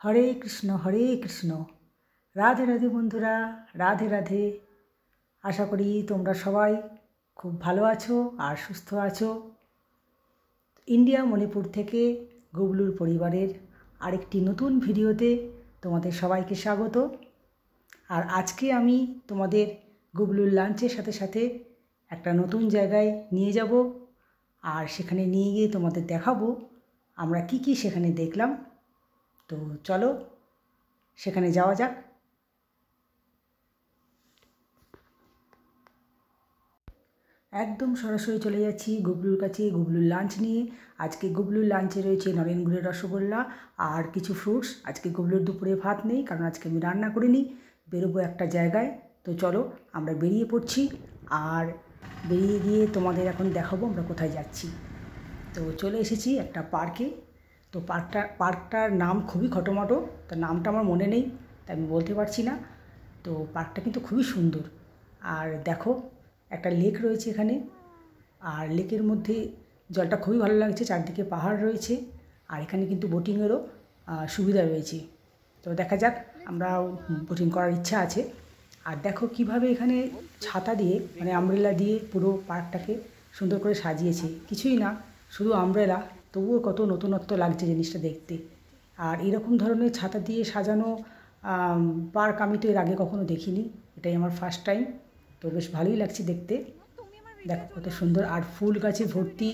হরে কৃষ্ণ রাধে রাধে বন্ধুরা, রাধে রাধে। আশা করি তোমরা সবাই খুব ভালো আছো আর সুস্থ আছো। ইন্ডিয়া মণিপুর থেকে গুবলুর পরিবারের আরেকটি নতুন ভিডিওতে তোমাদের সবাইকে স্বাগত। আর আজকে আমি তোমাদের গুবলুর লাঞ্চের সাথে সাথে একটা নতুন জায়গায় নিয়ে যাব, আর সেখানে নিয়ে গিয়ে তোমাদের দেখাবো আমরা কি সেখানে দেখলাম। তো চলো সেখানে যাওয়া যাক। একদম সরাসরি চলে যাচ্ছি গুবলুর কাছে গুবলুর লাঞ্চ নিয়ে। আজকে গুবলুর লাঞ্চে রয়েছে নরেন গুড়ের রসগোল্লা আর কিছু ফ্রুটস। আজকে গুবলুর দুপুরে ভাত নেই, কারণ আজকে আমি রান্না করিনি, বেরোবো একটা জায়গায়। তো চলো আমরা বেরিয়ে পড়ছি, আর বেরিয়ে গিয়ে তোমাদের এখন দেখাবো আমরা কোথায় যাচ্ছি। তো চলে এসেছি একটা পার্কে। তো পার্কটার নাম খুবই খটোমটো, তার নামটা আমার মনে নেই, তাই আমি বলতে পারছি না। তো পার্কটা কিন্তু খুবই সুন্দর। আর দেখো একটা লেক রয়েছে এখানে, আর লেকের মধ্যে জলটা খুবই ভালো লাগছে, চারদিকে পাহাড় রয়েছে, আর এখানে কিন্তু বোটিংয়েরও সুবিধা রয়েছে। তো দেখা যাক, আমরা বোটিং করার ইচ্ছা আছে। আর দেখো কিভাবে এখানে ছাতা দিয়ে মানে আমব্রেলা দিয়ে পুরো পার্কটাকে সুন্দর করে সাজিয়েছে। কিছুই না, শুধু আমব্রেলা, তবুও কত নতুনত্ব লাগছে জিনিসটা দেখতে। আর এরকম ধরনের ছাতা দিয়ে সাজানো পার্ক আমি তো এর আগে কখনো দেখিনি, এটাই আমার ফার্স্ট টাইম। তো বেশ ভালোই লাগছে দেখতে। দেখো কত সুন্দর, আর ফুল গাছে ভর্তি,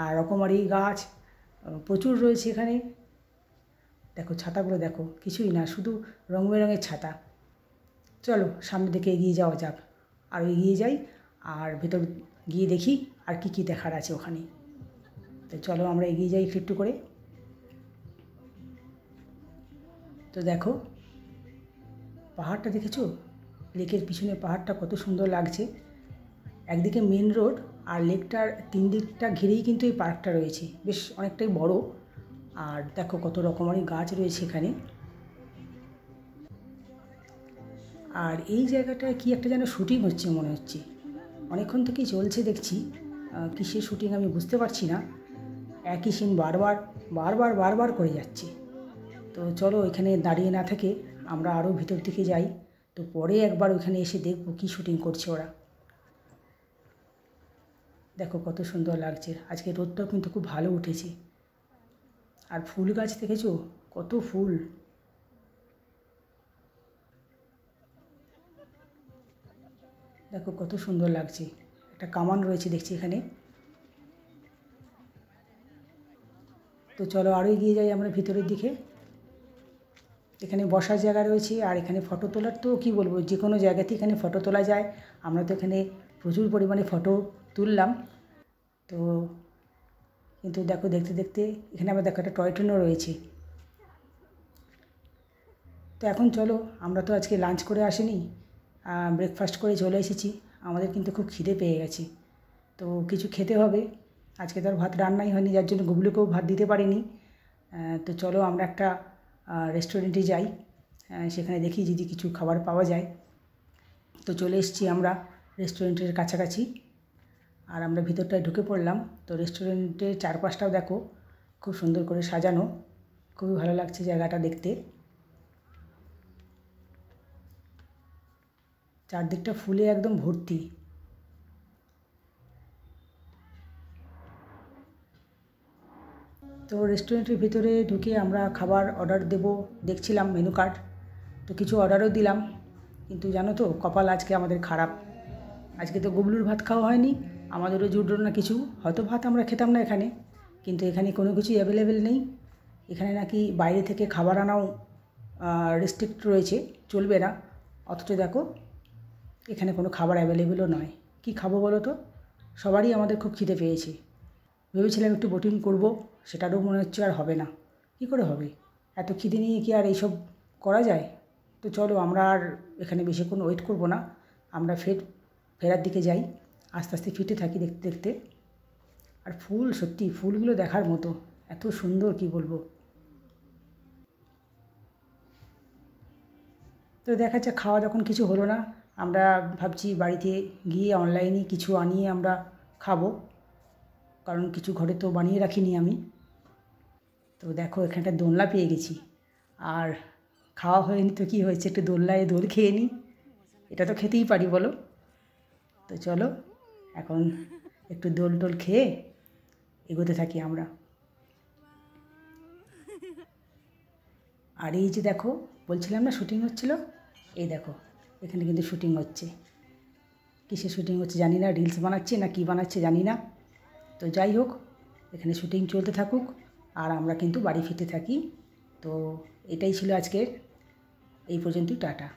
আর রকমারি গাছ প্রচুর রয়েছে এখানে। দেখো ছাতাগুলো দেখো, কিছুই না, শুধু রং বেরঙের ছাতা। চলো সামনের দিকে এগিয়ে যাওয়া যাক, আর এগিয়ে যাই, আর ভেতর গিয়ে দেখি আর কি দেখার আছে ওখানে। তো চলো আমরা এগিয়ে যাই একটু করে। তো দেখো পাহাড়টা দেখেছো, লেকের পিছনে পাহাড়টা কত সুন্দর লাগছে। একদিকে মেন রোড, আর লেকটার তিন দিকটা ঘিরেই কিন্তু এই পার্কটা রয়েছে, বেশ অনেকটাই বড়। আর দেখো কত রকমারি গাছ রয়েছে এখানে। আর এই জায়গাটায় কি একটা যেন শুটিং হচ্ছে মনে হচ্ছে, অনেকক্ষণ থেকেই চলছে দেখছি। কিসের শুটিং আমি বুঝতে পারছি না, একই সিন বারবার করে যাচ্ছে। তো চলো এখানে দাঁড়িয়ে না থেকে আমরা আরও ভিতর দিকে যাই। তো পরে একবার ওইখানে এসে দেখবো কী শুটিং করছে ওরা। দেখো কত সুন্দর লাগছে, আজকে রোদটাও কিন্তু খুব ভালো উঠেছে। আর ফুল গাছ দেখেছো, কত ফুল। দেখো কত সুন্দর লাগছে, একটা কামান রয়েছে দেখছি এখানে। তো চলো আরও এগিয়ে যাই আমরা ভিতরের দিকে। এখানে বসার জায়গা রয়েছে, আর এখানে ফটো তোলার তো কী বলবো, যে কোনো জায়গাতেই এখানে ফটো তোলা যায়। আমরা তো এখানে প্রচুর পরিমাণে ফটো তুললাম। তো কিন্তু দেখো দেখতে দেখতে এখানে আবার দেখো একটা টয় ট্রেনও রয়েছে। তো এখন চলো, আমরা তো আজকে লাঞ্চ করে আসিনি, ব্রেকফাস্ট করে চলে এসেছি। আমাদের কিন্তু খুব খিদে পেয়ে গেছে, তো কিছু খেতে হবে। আজকে তো আর ভাত রান্নাই হয়নি, যার জন্য গুবলুকেও ভাত দিতে পারিনি। তো চলো আমরা একটা রেস্টুরেন্টে যাই, সেখানে দেখি যদি কিছু খাবার পাওয়া যায়। তো চলে এসেছি আমরা রেস্টুরেন্টের কাছাকাছি, আর আমরা ভিতরটায় ঢুকে পড়লাম। তো রেস্টুরেন্টের চারপাশটাও দেখো খুব সুন্দর করে সাজানো, খুবই ভালো লাগছে জায়গাটা দেখতে। চারদিকটা ফুলে একদম ভর্তি। তো রেস্টুরেন্টের ভিতরে ঢুকে আমরা খাবার অর্ডার দেব, দেখছিলাম মেনু কার্ড। তো কিছু অর্ডারও দিলাম, কিন্তু জানো তো কপাল আজকে আমাদের খারাপ। আজকে তো গুবলুর ভাত খাওয়া হয়নি, আমাদেরও জুটলো না কিছু, হয়তো ভাত আমরা খেতাম না এখানে। কিন্তু এখানে কোনো কিছুই অ্যাভেলেবেল নেই। এখানে নাকি বাইরে থেকে খাবার আনাও রেস্ট্রিক্ট রয়েছে, চলবে না। অথচ দেখো এখানে কোনো খাবার অ্যাভেলেবেলও নয়। কি খাবো বলো তো, সবারই আমাদের খুব খিদে পেয়েছে। ভেবেছিলাম একটু বোটিং করব, সেটারও মনে হচ্ছে আর হবে না। কী করে হবে, এত খিদে নিয়ে কি আর এইসব করা যায়। তো চলো আমরা আর এখানে বেশিক্ষণ ওয়েট করব না, আমরা ফেরার দিকে যাই। আস্তে আস্তে ফিরতে থাকি দেখতে দেখতে। আর ফুল, সত্যি ফুলগুলো দেখার মতো, এত সুন্দর কি বলবো। তো দেখা যাচ্ছে খাওয়া যখন কিছু হলো না, আমরা ভাবছি বাড়িতে গিয়ে অনলাইনে কিছু আনিয়ে আমরা খাবো, কারণ কিছু ঘরে তো বানিয়ে রাখিনি আমি। তো দেখো এখানটা দোলনা পেয়ে গেছি, আর খাওয়া হয়নি তো কী হয়েছে, একটু দোলনায় দোল খেয়ে নিই, এটা তো খেতেই পারি বলো। তো চলো এখন একটু দোল টোল খেয়ে এগোতে থাকি আমরা। আর এই যে দেখো, বলছিলাম না শুটিং হচ্ছিল, এই দেখো এখানে কিন্তু শুটিং হচ্ছে। কিসে শুটিং হচ্ছে জানি না, রিলস বানাচ্ছে না কি বানাচ্ছে জানি না। তো যাই হোক, এখানে শুটিং চলতে থাকুক আর আমরা কিন্তু বাড়ি ফিরতে থাকি। তো এটাই ছিল আজকের, এই পর্যন্তই, টাটা।